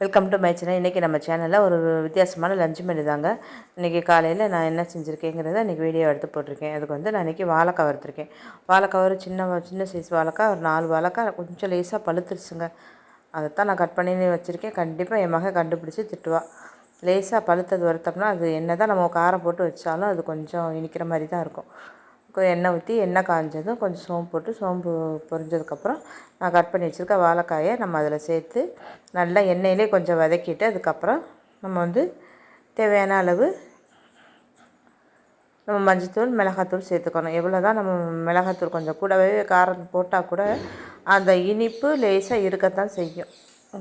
Welcome to my channel. இன்றைக்கி நம்ம சேனலில் ஒரு வித்தியாசமான லஞ்ச் மெனு தாங்க. இன்றைக்கி காலையில் நான் என்ன செஞ்சுருக்கேங்கிறத இன்றைக்கி வீடியோ எடுத்து போட்டிருக்கேன். அதுக்கு வந்து நான் இன்றைக்கி வாழைக்காய் வறுத்துருக்கேன். வாழைக்காய் ஒரு சின்ன சைஸ் வாழைக்காய், ஒரு 4 வாழைக்காய் கொஞ்சம் லேசாக பழுத்துருச்சுங்க. அதைத்தான் நான் கட் பண்ணி வச்சுருக்கேன். கண்டிப்பாக என் மகன் கண்டுபிடிச்சி திட்டுவா. லேசாக பழுத்தது வறுத்தோம்னா அது என்ன தான் நம்ம காரம் போட்டு வச்சாலும் அது கொஞ்சம் இனிக்கிற மாதிரி தான் இருக்கும். எண்ணெய் ஊற்றி எண்ணெய் காஞ்சதும் கொஞ்சம் சோம்பு போட்டு, சோம்பு பொரிஞ்சதுக்கப்புறம் நான் கட் பண்ணி வச்சுருக்க வாழைக்காயை நம்ம அதில் சேர்த்து நல்லா எண்ணெயிலே கொஞ்சம் வதக்கிட்டு, அதுக்கப்புறம் நம்ம வந்து தேவையான அளவு நம்ம மஞ்சள்தூள், மிளகாத்தூள் சேர்த்துக்கணும். எவ்வளோ தான் நம்ம மிளகாத்தூள் கொஞ்சம் கூடவே காரம் போட்டால் கூட அந்த இனிப்பு லேசாக இருக்கத்தான் செய்யும்.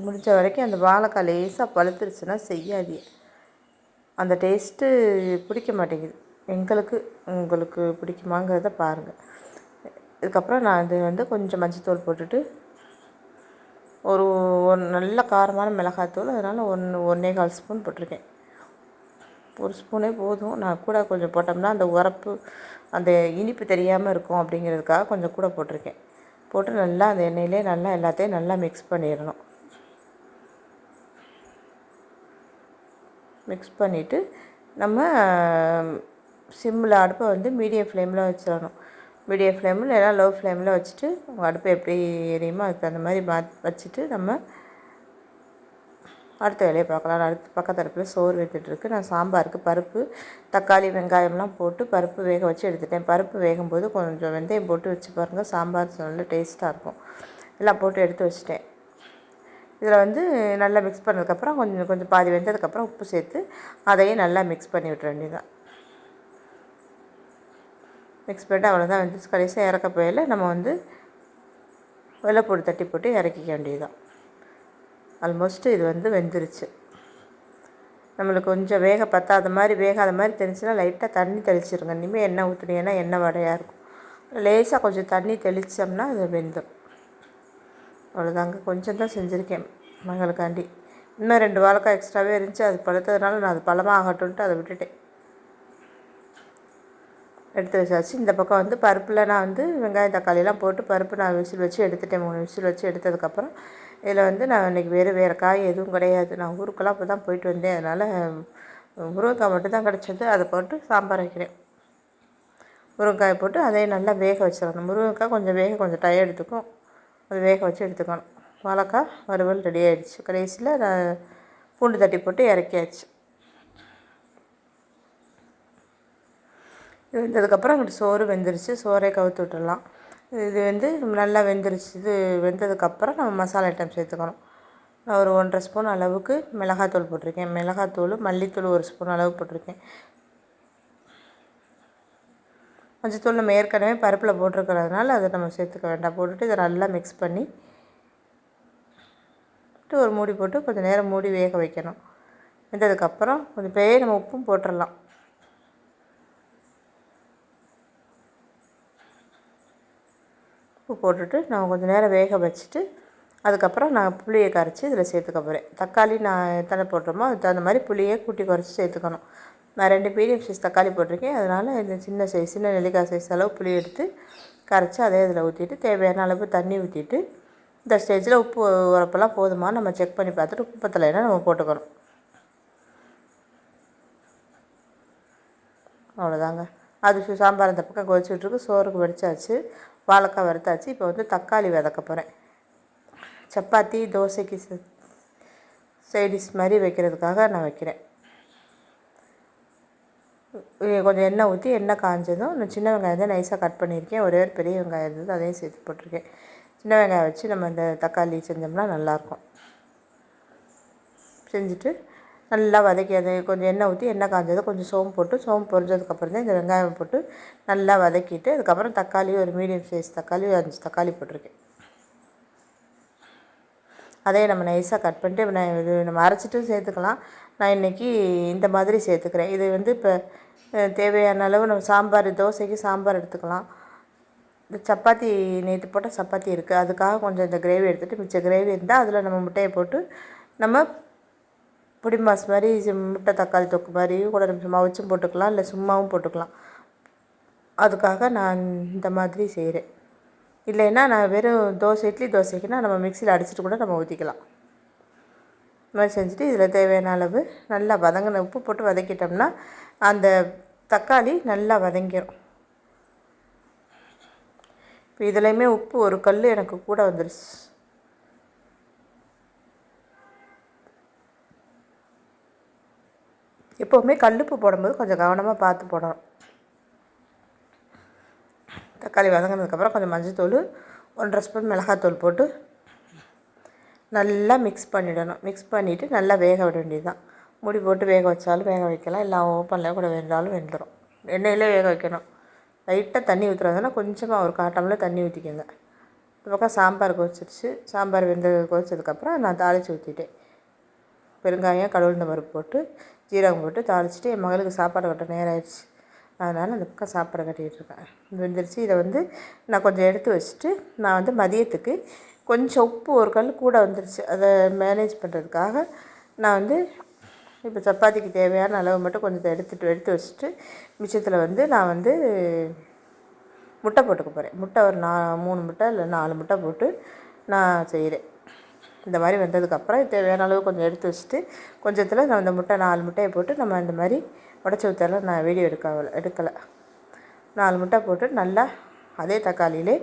முடிஞ்ச வரைக்கும் அந்த வாழைக்காய் லேசாக பழுத்துருச்சுன்னா செய்யாதீங்க. அந்த டேஸ்ட்டு பிடிக்க மாட்டேங்குது எங்களுக்கு. உங்களுக்கு பிடிக்குமாங்கிறத பாருங்கள். இதுக்கப்புறம் நான் இது வந்து கொஞ்சம் மஞ்சள்தூள் போட்டுட்டு ஒரு நல்ல காரமான மிளகாத்தூள், அதனால் 1.25 ஸ்பூன் போட்டிருக்கேன். ஒரு ஸ்பூனே போதும். நான் கூட கொஞ்சம் போட்டோம்னா அந்த உரப்பு, அந்த இனிப்பு தெரியாமல் இருக்கும் அப்படிங்கிறதுக்காக கொஞ்சம் கூட போட்டிருக்கேன். போட்டு நல்லா அந்த எண்ணெயிலே நல்லா எல்லாத்தையும் நல்லா மிக்ஸ் பண்ணிடணும். மிக்ஸ் பண்ணிவிட்டு நம்ம சிம்மில் அடுப்பை வந்து மீடியம் ஃப்ளேமில் வச்சிடணும். மீடியம் ஃப்ளேமில் இல்லைனா லோ ஃப்ளேமில் வச்சுட்டு உங்கள் அடுப்பு எப்படி எரியுமோ அதுக்கு அந்த மாதிரி வச்சுட்டு நம்ம அடுத்த வேலையை பார்க்கலாம். நான் அடுத்து பக்கத்து அடுப்பில் சோறு வெந்துட்டுருக்கு. நான் சாம்பாருக்கு பருப்பு, தக்காளி, வெங்காயம்லாம் போட்டு பருப்பு வேக வச்சு எடுத்துட்டேன். பருப்பு வேகும்போது கொஞ்சம் வெந்தயம் போட்டு வச்சு பாருங்கள், சாம்பார் நல்ல டேஸ்ட்டாக இருக்கும். எல்லாம் போட்டு எடுத்து வச்சுட்டேன். இதில் வந்து நல்லா மிக்ஸ் பண்ணதுக்கப்புறம் கொஞ்சம் பாதி வெந்ததுக்கப்புறம் உப்பு சேர்த்து அதையும் நல்லா மிக்ஸ் பண்ணி விட்டுற வேண்டியதுதான். மிக்ஸ் பண்ணிட்டு அவ்வளோதான் வந்து கடைசியாக இறக்க போயில நம்ம வந்து வெள்ளைப்பூடு தட்டி போட்டு இறக்கிக்க வேண்டியதுதான். ஆல்மோஸ்ட்டு இது வந்து வெந்துருச்சு. நம்மளுக்கு கொஞ்சம் பத்தாத மாதிரி வேகாத மாதிரி தெரிஞ்சுன்னா லைட்டாக தண்ணி தெளிச்சிருங்க. இனிமேல் எண்ணெய் ஊற்றுனீங்கன்னா எண்ணெய் வடையாக இருக்கும். லேசாக கொஞ்சம் தண்ணி தெளித்தோம்னா அது வெந்துடும். அவ்வளோதாங்க. கொஞ்சம் தான் செஞ்சுருக்கேன் மகளுக்காண்டி. இன்னும் 2 வாழைக்காய் எக்ஸ்ட்ராவே இருந்துச்சு. அது பழுத்ததுனால நான் அது பழமாக ஆகட்டும்ன்ட்டு அதை விட்டுட்டேன். எடுத்து வச்சாச்சு. இந்த பக்கம் வந்து பருப்பில் நான் வந்து வெங்காயம் தக்காளியெல்லாம் போட்டு பருப்பு நான் விசில் வச்சு எடுத்துட்டேன். 3 விசில் வச்சு எடுத்ததுக்கப்புறம் இதில் வந்து நான் இன்றைக்கி வேறு காய் எதுவும் கிடையாது. நான் ஊருக்கெல்லாம் இப்போ தான் போயிட்டு வந்தேன். அதனால் முருங்கைக்காய் மட்டும் தான் கிடச்சது. அதை போட்டு சாம்பார் வைக்கிறேன். முருங்கைக்காய் போட்டு அதையும் நல்லா வேக வச்சிடணும். முருங்கைக்காய் கொஞ்சம் டைம் எடுத்துக்கும். அது வேக வச்சு எடுத்துக்கணும். வாழைக்காய் வறுவல் ரெடி ஆகிடுச்சு. கடைசியில் நான் பூண்டு தட்டி போட்டு இறக்கியாச்சு. இது வெந்ததுக்கப்புறம் அங்கிட்டு சோறு வெந்துருச்சு. சோறே கவுத்து விட்டுடலாம். இது வந்து நல்லா வெந்துருச்சு. இது வெந்ததுக்கப்புறம் நம்ம மசாலா ஐட்டம் சேர்த்துக்கணும். நான் ஒரு 1.5 ஸ்பூன் அளவுக்கு மிளகாத்தூள் போட்டிருக்கேன். மிளகாத்தூள், மல்லித்தூள் 1 ஸ்பூன் அளவு போட்டிருக்கேன். மஞ்சத்தூள் நம்ம ஏற்கனவே பருப்பில் போட்டிருக்கிறதுனால அதை நம்ம சேர்த்துக்க வேண்டாம். போட்டுட்டு இதை நல்லா மிக்ஸ் பண்ணி ஒரு மூடி போட்டு கொஞ்சம் நேரம் மூடி வேக வைக்கணும். வெந்ததுக்கப்புறம் கொஞ்சம் நம்ம உப்பும் போட்டுடலாம். உப்பு போட்டுட்டு நான் கொஞ்சம் நேரம் வேக வச்சுட்டு அதுக்கப்புறம் நான் புளியை கரைச்சி இதில் சேர்த்துக்க போகிறேன். தக்காளி நான் எத்தனை போட்டோமோ அதுக்கு தகுந்த மாதிரி புளியை கூட்டி குறைச்சி சேர்த்துக்கணும். நான் 2 மீடியம் சைஸ் தக்காளி போட்டிருக்கேன். அதனால் இந்த சின்ன நெல்லிக்காய் சைஸ் அளவு புளி எடுத்து கரைச்சி அதே இதில் ஊற்றிட்டு தேவையான அளவு தண்ணி ஊற்றிட்டு இந்த ஸ்டேஜில் உப்பு உரப்பெல்லாம் போதுமா நம்ம செக் பண்ணி பார்த்துட்டு உப்பு பத்தலைன்னா நம்ம போட்டுக்கணும். அவ்வளோதாங்க. அது சாம்பார் இந்த பக்கம் கொதிச்சுட்ருக்கு. சோறுக்கு வடித்தாச்சு, வாழைக்காய் வறுத்தாச்சு. இப்போ வந்து தக்காளி வதக்க போகிறேன். சப்பாத்தி, தோசைக்கு சைடிஷ் மாதிரி வைக்கிறதுக்காக நான் வைக்கிறேன். கொஞ்சம் எண்ணெய் ஊற்றி எண்ணெய் காஞ்சதும் நான் சின்ன வெங்காயம் தான் நைஸாக கட் பண்ணியிருக்கேன். ஒரே ஒரு பெரிய வெங்காயம் இருந்தது, அதையும் சேர்த்து போட்டிருக்கேன். சின்ன வெங்காயம் வச்சு நம்ம இந்த தக்காளி செஞ்சோம்னா நல்லாயிருக்கும். செஞ்சுட்டு நல்லா வதக்கி அது கொஞ்சம் எண்ணெய் ஊற்றி எண்ணெய் காஞ்சதும் கொஞ்சம் சோம்பு போட்டு சோம்பு பொரிஞ்சதுக்கப்புறம் தான் இந்த வெங்காயம் போட்டு நல்லா வதக்கிட்டு அதுக்கப்புறம் தக்காளி ஒரு மீடியம் சைஸ் தக்காளி 5 தக்காளி போட்டிருக்கேன். அதையே நம்ம நைஸாக கட் பண்ணிட்டு இது நம்ம அரைச்சிட்டும் சேர்த்துக்கலாம். நான் இன்றைக்கி இந்த மாதிரி சேர்த்துக்கிறேன். இது வந்து இப்போ தேவையான அளவு நம்ம சாம்பார், தோசைக்கு சாம்பார் எடுத்துக்கலாம். இந்த சப்பாத்தி நேற்று போட்ட சப்பாத்தி இருக்குது, அதுக்காக கொஞ்சம் இந்த கிரேவி எடுத்துகிட்டு மிச்ச கிரேவி இருந்தால் அதில் நம்ம முட்டையை போட்டு நம்ம பொடி மாஸ் மாதிரி முட்டை தக்காளி தொக்கு மாதிரி கூட நம்ம சும்மா வச்சும் போட்டுக்கலாம், இல்லை சும்மாவும் போட்டுக்கலாம். அதுக்காக நான் இந்த மாதிரி செய்கிறேன். இல்லைன்னா நான் வெறும் இட்லி தோசைக்குன்னா நம்ம மிக்சியில் அடிச்சுட்டு கூட நம்ம ஊற்றிக்கலாம். இந்த மாதிரி செஞ்சுட்டு இதில் தேவையான அளவு நல்லா வதங்கின உப்பு போட்டு வதக்கிட்டோம்னா அந்த தக்காளி நல்லா வதங்கிடும். இப்போ இதுலேயுமே உப்பு ஒரு கல் எனக்கு கூட வந்துடுச்சு. எப்போவுமே கல்லுப்பு போடும்போது கொஞ்சம் கவனமாக பார்த்து போடணும். தக்காளி வதங்கினதுக்கப்புறம் கொஞ்சம் மஞ்சள்தூள், 1.5 ஸ்பூன் மிளகாத்தூள் போட்டு நல்லா மிக்ஸ் பண்ணிடணும். மிக்ஸ் பண்ணிவிட்டு நல்லா வேக விட வேண்டியது தான். மூடி போட்டு வேக வச்சாலும் வேக வைக்கலாம், இல்லை ஓப்பனில் கூட வெந்தாலும் வெந்துடும். எண்ணெயிலே வேக வைக்கணும். லைட்டாக தண்ணி ஊற்றுறதுனா கொஞ்சமாக ஒரு 1/4 டம்ளர் தண்ணி ஊற்றிக்கோங்க. இந்த பக்கம் சாம்பார் கொதிச்சிருச்சு. சாம்பார் கொதிச்சதுக்கப்புறம் நான் தாளித்து ஊற்றிட்டேன். பெருங்காயம், கடுகு பருப்பு போட்டு ஜீரகம் போட்டு தாளிச்சிட்டு என் மகளுக்கு சாப்பாடு கட்ட நேரம் ஆயிடுச்சு. அதனால் அந்த பக்கம் சாப்பாடு கட்டிகிட்ருக்கேன். வெந்துருச்சு. இதை நான் கொஞ்சம் எடுத்து வச்சுட்டு நான் மதியத்துக்கு கொஞ்சம் உப்பு ஒரு கல் கூட வந்துருச்சு. அதை மேனேஜ் பண்ணுறதுக்காக நான் இப்போ சப்பாத்திக்கு தேவையான அளவு மட்டும் கொஞ்சம் எடுத்து வச்சுட்டு மிச்சத்தில் நான் முட்டை போட்டுக்க போகிறேன். முட்டை ஒரு 3 முட்டை இல்லை 4 முட்டை போட்டு நான் செய்கிறேன். இந்த மாதிரி வெந்ததுக்கப்புறம் தேவையான அளவு கொஞ்சம் எடுத்து வச்சுட்டு கொஞ்சத்தில் நான் இந்த முட்டை 4 முட்டையை போட்டு நம்ம இந்த மாதிரி உடச்சி ஊற்றலாம். நான் வீடியோ எடுக்கலை. 4 முட்டை போட்டு நல்லா அதே தக்காளியிலே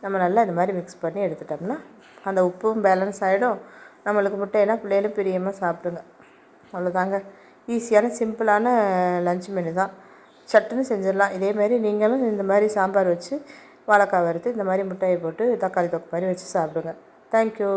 நம்ம நல்லா இந்த மாதிரி மிக்ஸ் பண்ணி எடுத்துட்டோம்னா அந்த உப்பும் பேலன்ஸ் ஆகிடும். நம்மளுக்கு முட்டைனா பிள்ளைகளும் பிரியமாக சாப்பிடுங்க. அவ்வளோதாங்க. ஈஸியான சிம்பிளான லஞ்ச் மெனு தான். சட்டுன்னு செஞ்சிடலாம். இதேமாரி நீங்களும் இந்த மாதிரி சாம்பார் வச்சு வாழைக்காய் வறுத்து இந்த மாதிரி முட்டையை போட்டு தக்காளி தொக்கு மாதிரி வச்சு சாப்பிடுங்க. தேங்க்யூ.